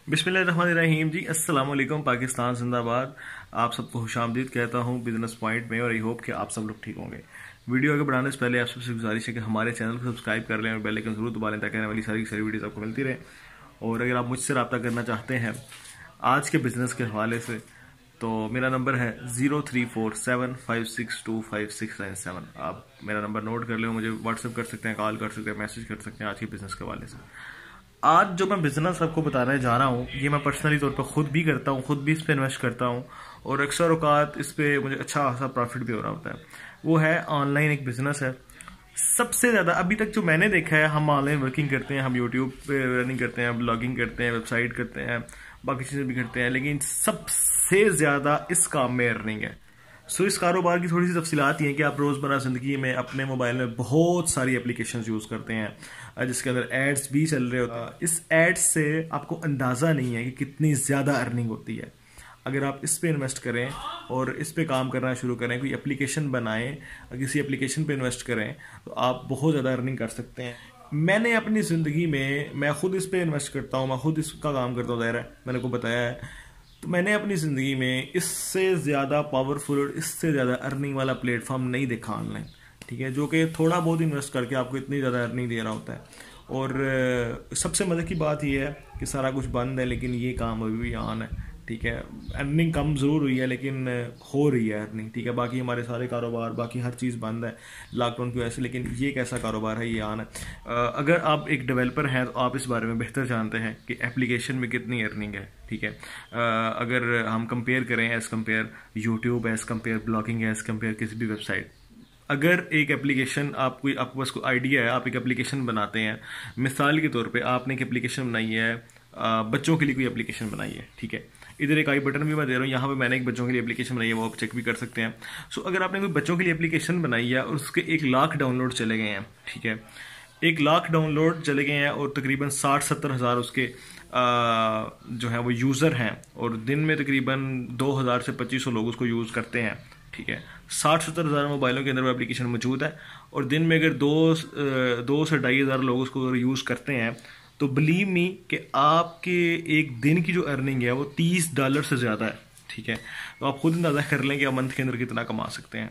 बिस्मिल्लाहिर्रहमानिर्रहीम जी, अस्सलाम वालेकुम। पाकिस्तान जिंदाबाद। आप सबको खुशामदीद कहता हूँ बिजनेस पॉइंट में, और आई होप कि आप सब लोग ठीक होंगे। वीडियो आगे बढ़ाने से पहले आप सबसे गुजारिश है कि हमारे चैनल को सब्सक्राइब कर लें और बेल आइकन जरूर दबा लें ताकि आने वाली सारी वीडियोस आपको मिलती रहे। और अगर आप मुझसे रब्ता करना चाहते हैं आज के बिजनेस के हवाले से तो मेरा नंबर है 034756259697। आप मेरा नंबर नोट कर ले, मुझे व्हाट्सएप कर सकते हैं, कॉल कर सकते हैं, मैसेज कर सकते हैं आज के बिजनेस के हवाले से। आज जो मैं बिजनेस आपको बताने जा रहा हूँ ये मैं पर्सनली तौर पर खुद भी करता हूँ, खुद भी इस पे इन्वेस्ट करता हूँ और अक्सर औकात इस पे मुझे अच्छा खासा प्रॉफिट भी हो रहा होता है। वो है ऑनलाइन एक बिजनेस है। सबसे ज़्यादा अभी तक जो मैंने देखा है, हम ऑनलाइन वर्किंग करते हैं, हम यूट्यूब पे रनिंग करते हैं, ब्लॉगिंग करते हैं, वेबसाइट करते हैं, बाकी चीज़ें भी करते हैं, लेकिन सबसे ज़्यादा इस काम में अर्निंग है। इस कारोबार की थोड़ी सी तफसीलात ये हैं कि आप रोज़मर्रा ज़िंदगी में अपने मोबाइल में बहुत सारी एप्लीकेशन यूज़ करते हैं जिसके अंदर एड्स भी चल रहे होते हैं। इस एड्स से आपको अंदाज़ा नहीं है कि कितनी ज़्यादा अर्निंग होती है। अगर आप इस पे इन्वेस्ट करें और इस पे काम करना शुरू करें, कोई एप्लीकेशन बनाएं, किसी एप्लीकेशन पे इन्वेस्ट करें तो आप बहुत ज़्यादा अर्निंग कर सकते हैं। मैंने अपनी ज़िंदगी में, मैं खुद इस पे इन्वेस्ट करता हूँ, मैं खुद इसका काम करता हूँ, ज़ाहिर है मैंने को बताया है। तो मैंने अपनी ज़िंदगी में इससे ज़्यादा पावरफुल और इससे ज़्यादा अर्निंग वाला प्लेटफॉर्म नहीं देखा ऑनलाइन, ठीक है, जो कि थोड़ा बहुत इन्वेस्ट करके आपको इतनी ज़्यादा अर्निंग दे रहा होता है। और सबसे मज़े की बात यह है कि सारा कुछ बंद है लेकिन ये काम अभी भी ऑन है, ठीक है। अर्निंग कम ज़रूर हुई है लेकिन हो रही है अर्निंग, ठीक है। बाकी हमारे सारे कारोबार, बाकी हर चीज़ बंद है लॉकडाउन की वजह से, लेकिन ये एक ऐसा कारोबार है, ये ऑन है। अगर आप एक डेवलपर हैं तो आप इस बारे में बेहतर जानते हैं कि एप्लीकेशन में कितनी अर्निंग है, ठीक है। अगर हम कंपेयर करें as compare YouTube, as compare blogging, as compare किसी भी वेबसाइट, अगर एक एप्लीकेशन आपको पास कोई आइडिया है, आप एक एप्लीकेशन बनाते हैं, मिसाल के तौर पे आपने एक एप्लीकेशन बनाई है, बच्चों के लिए कोई एप्लीकेशन बनाई है, ठीक है। इधर एक आई बटन भी मैं दे रहा हूँ, यहाँ पे मैंने एक बच्चों के लिए एप्लीकेशन बनाई है, वो आप चेक भी कर सकते हैं। अगर आपने कोई बच्चों के लिए एप्लीकेशन बनाई है और उसके 1 लाख डाउनलोड चले गए हैं, ठीक है, 1 लाख डाउनलोड चले गए हैं और तकरीबन 60-70 हज़ार उसके जो है वो यूज़र हैं और दिन में तकरीबन 2000 से 2500 लोग उसको यूज़ करते हैं, ठीक है। 60-70 हज़ार मोबाइलों के अंदर वो एप्लीकेशन मौजूद है और दिन में अगर 2 से 2,500 लोग उसको यूज़ करते हैं तो बिलीव मी कि आपके एक दिन की जो अर्निंग है वो $30 से ज़्यादा है, ठीक है। तो आप खुद अंदाज़ा कर लें कि आप मंथ के अंदर कितना कमा सकते हैं।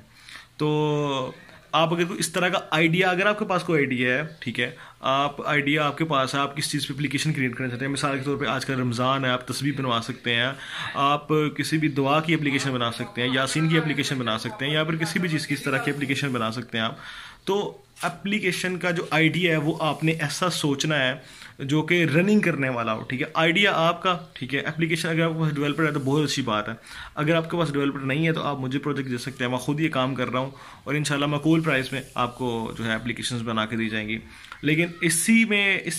तो आप अगर कोई इस तरह का आइडिया, अगर आपके पास कोई आइडिया है, ठीक है, आप आइडिया आपके पास है, आप किस चीज़ पे एप्लीकेशन क्रिएट करना चाहते हैं, मिसाल के तौर पे आजकल रमज़ान है, आप तस्बीह बनवा सकते हैं, आप किसी भी दुआ की एप्लीकेशन बना सकते हैं, यासीन की एप्लीकेशन बना सकते हैं, या फिर किसी भी चीज़ की इस तरह की एप्लीकेशन बना सकते हैं आप। तो एप्लीकेशन का जो आइडिया है वो आपने ऐसा सोचना है जो कि रनिंग करने वाला हो, ठीक है। आइडिया आपका, ठीक है। एप्लीकेशन अगर आपके पास डेवलपर है तो बहुत अच्छी बात है। अगर आपके पास डेवलपर नहीं है तो आप मुझे प्रोजेक्ट दे सकते हैं, मैं खुद ये काम कर रहा हूँ और इंशाल्लाह माकूल प्राइस में आपको जो है एप्लीकेशंस बना के दी जाएंगी। लेकिन इसी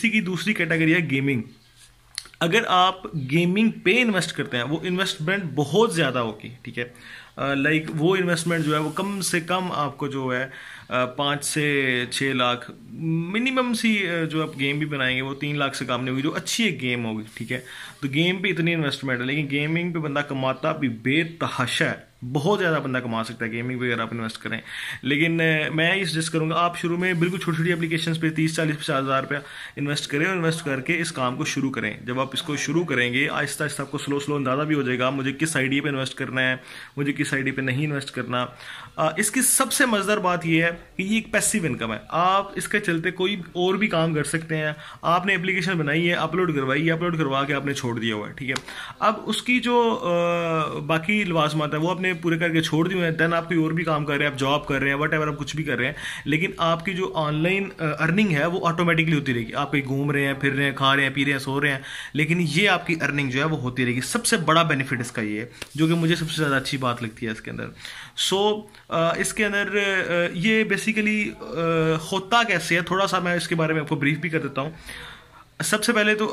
की दूसरी कैटेगरी है गेमिंग। अगर आप गेमिंग पे इन्वेस्ट करते हैं, वो इन्वेस्टमेंट बहुत ज़्यादा होगी, ठीक है। लाइक वो इन्वेस्टमेंट जो है वो कम से कम आपको जो है 5 से 6 लाख मिनिमम सी, जो आप गेम भी बनाएंगे वो 3 लाख से कम नहीं होगी, जो अच्छी एक गेम होगी, ठीक है। तो गेम पे इतनी इन्वेस्टमेंट है, लेकिन गेमिंग पे बंदा कमाता भी बेतहाशा है, बहुत ज़्यादा बंदा कमा सकता है गेमिंग पे अगर आप इन्वेस्ट करें। लेकिन मैं ये सजेस्ट करूँगा आप शुरू में बिल्कुल छोटी छोटी एप्लीकेशंस पे 30-40-50 हज़ार रुपया इन्वेस्ट करें और इन्वेस्ट करके इस काम को शुरू करें। जब आप इसको शुरू करेंगे आहिस्ता आहिस्ता आपको स्लो अंदाज़ा भी हो जाएगा मुझे किस आइडिया पे इन्वेस्ट करना है, मुझे किस आइडिया पे नहीं इन्वेस्ट करना। इसकी सबसे मज़ेदार बात यह है कि ये एक पैसिव इनकम है, आप इसके चलते कोई और भी काम कर सकते हैं। आपने एप्लीकेशन बनाई है, अपलोड करवाई है, अपलोड करवा के आपने छोड़ दिया हुआ है, ठीक है। अब उसकी जो बाकी लवाजमात है वो आपने पूरे करके छोड़ दिए हैं, देन आप कोई और भी काम कर रहे हैं, आप जॉब कर रहे हैं, वट एवर आप कुछ भी कर रहे हैं, लेकिन आपकी जो ऑनलाइन अर्निंग है वो ऑटोमेटिकली होती रहेगी। आप कहीं घूम रहे हैं, फिर रहे हैं, खा रहे हैं, पी रहे हैं, सो रहे हैं, लेकिन ये आपकी अर्निंग जो है वो होती रहेगी। सबसे बड़ा बेनिफिट इसका ये है, जो कि मुझे सबसे ज़्यादा अच्छी बात लगती है इसके अंदर। इसके अंदर ये बेसिकली होता कैसे है, थोड़ा सा मैं इसके बारे में आपको ब्रीफ भी कर देता हूँ। सबसे पहले तो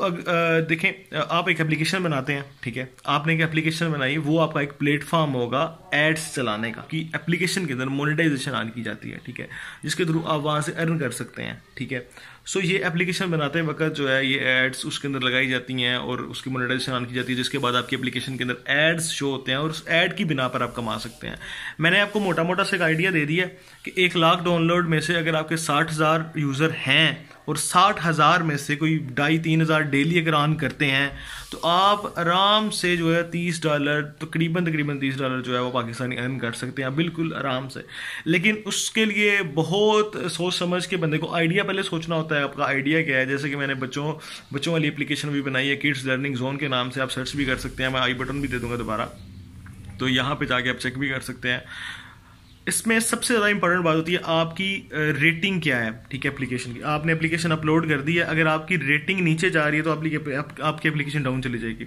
देखें, आप एक एप्लीकेशन बनाते हैं, ठीक है। आपने एक एप्लीकेशन बनाई, वो आपका एक प्लेटफॉर्म होगा एड्स चलाने का, कि एप्लीकेशन के अंदर मोनेटाइजेशन ऑन की जाती है, ठीक है, जिसके थ्रू आप वहाँ से अर्न कर सकते हैं, ठीक है। सो ये एप्लीकेशन बनाते वक्त जो है ये एड्स उसके अंदर लगाई जाती हैं और उसकी मोनेटाइजेशन ऑन की जाती है, जिसके बाद आपकी एप्लीकेशन के अंदर एड्स शो होते हैं और उस एड की बिना पर आप कमा सकते हैं। मैंने आपको मोटा मोटा से एक आइडिया दे दिया कि 1 लाख डाउनलोड में से अगर आपके 60,000 यूज़र हैं और 60,000 में से कोई 2,500-3 हज़ार डेली अगर ऑन करते हैं तो आप आराम से जो है $30 तकरीबन $30 जो है वो पाकिस्तानी अर्न कर सकते हैं बिल्कुल आराम से। लेकिन उसके लिए बहुत सोच समझ के बंदे को आइडिया पहले सोचना होता है, आपका आइडिया क्या है। जैसे कि मैंने बच्चों वाली एप्लीकेशन भी बनाई है, किड्स लर्निंग जोन के नाम से, आप सर्च भी कर सकते हैं, मैं आई बटन भी दे दूंगा दोबारा, तो यहाँ पे जाके आप चेक भी कर सकते हैं। इसमें सबसे ज़्यादा इंपॉर्टेंट बात होती है आपकी रेटिंग क्या है, ठीक है। एप्लीकेशन की आपने एप्लीकेशन अपलोड कर दी है, अगर आपकी रेटिंग नीचे जा रही है तो आपकी एप्लीकेशन डाउन चली जाएगी।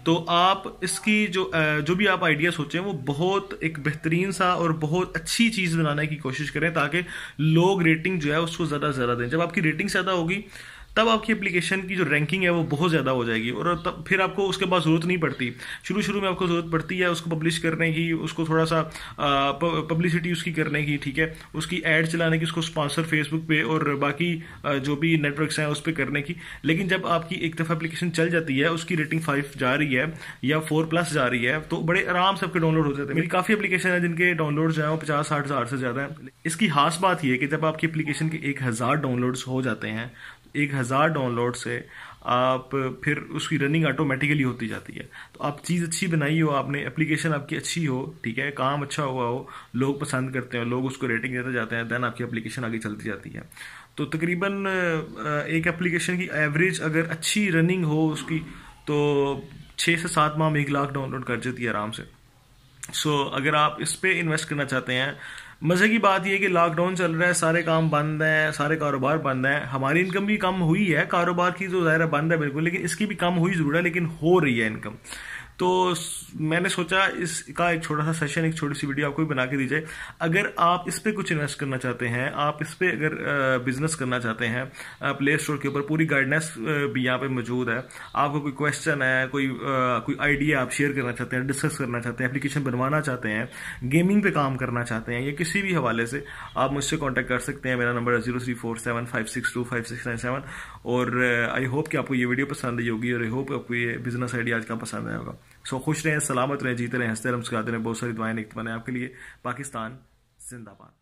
तो आप इसकी जो भी आप आइडिया सोचें वो बहुत एक बेहतरीन सा और बहुत अच्छी चीज़ बनाने की कोशिश करें ताकि लोग रेटिंग जो है उसको ज़्यादा से ज़्यादा दें। जब आपकी रेटिंग ज़्यादा होगी तब आपकी एप्लीकेशन की जो रैंकिंग है वो बहुत ज़्यादा हो जाएगी और तब फिर आपको उसके बाद ज़रूरत नहीं पड़ती। शुरू में आपको ज़रूरत पड़ती है उसको पब्लिश करने की, उसको थोड़ा सा पब्लिसिटी उसकी करने की, ठीक है, उसकी ऐड चलाने की, उसको स्पॉन्सर फेसबुक पे और बाकी जो भी नेटवर्क्स हैं उस पर करने की। लेकिन जब आपकी एक दफ़ा एप्लीकेशन चल जाती है, उसकी रेटिंग 5 जा रही है या 4+ जा रही है, तो बड़े आराम से आपके डाउनलोड हो जाते हैं। मेरी काफ़ी एप्लीकेशन है जिनके डाउनलोड जो है वो 50-60 हज़ार से ज़्यादा है। इसकी खास बात यह है कि जब आपकी एप्लीकेशन के 1,000 डाउनलोड्स हो जाते हैं, 1,000 डाउनलोड से आप फिर उसकी रनिंग ऑटोमेटिकली होती जाती है। तो आप चीज़ अच्छी बनाई हो, आपने एप्लीकेशन आपकी अच्छी हो, ठीक है, काम अच्छा हुआ हो, लोग पसंद करते हैं, लोग उसको रेटिंग देते जाते हैं, देन आपकी एप्लीकेशन आगे चलती जाती है। तो तकरीबन एक एप्लीकेशन की एवरेज अगर अच्छी रनिंग हो उसकी तो 6 से 7 माह में 1 लाख डाउनलोड कर जाती है आराम से। सो अगर आप इस पे इन्वेस्ट करना चाहते हैं, मज़े की बात यह है कि लॉकडाउन चल रहा है, सारे काम बंद हैं, सारे कारोबार बंद हैं, हमारी इनकम भी कम हुई है, कारोबार की तो ज़ाहिर बंद है बिल्कुल, लेकिन इसकी भी कम हुई ज़रूर है, लेकिन हो रही है इनकम। तो मैंने सोचा इसका एक छोटा सा सेशन, एक छोटी सी वीडियो आपको भी बना के दी जाए। अगर आप इस पे कुछ इन्वेस्ट करना चाहते हैं, आप इस पे अगर बिजनेस करना चाहते हैं, प्ले स्टोर के ऊपर पूरी गाइडेंस भी यहाँ पे मौजूद है। आपको कोई क्वेश्चन है, कोई आइडिया आप शेयर करना चाहते हैं, डिस्कस करना चाहते हैं, एप्लीकेशन बनवाना चाहते हैं, गेमिंग पे काम करना चाहते हैं, या किसी भी हवाले से आप मुझसे कॉन्टैक्ट कर सकते हैं। मेरा नंबर है 0347562567 और आई होप कि आपको ये वीडियो पसंद आई होगी और आई होप आपको ये बिजनेस आइडिया आज का पसंद आया होगा। सो खुश रहें, सलामत रहें, जीते रहें, हंसते रहें, मुस्कुराते रहें। बहुत सारी दुआएं लिखते बने आपके लिए। पाकिस्तान जिंदाबाद।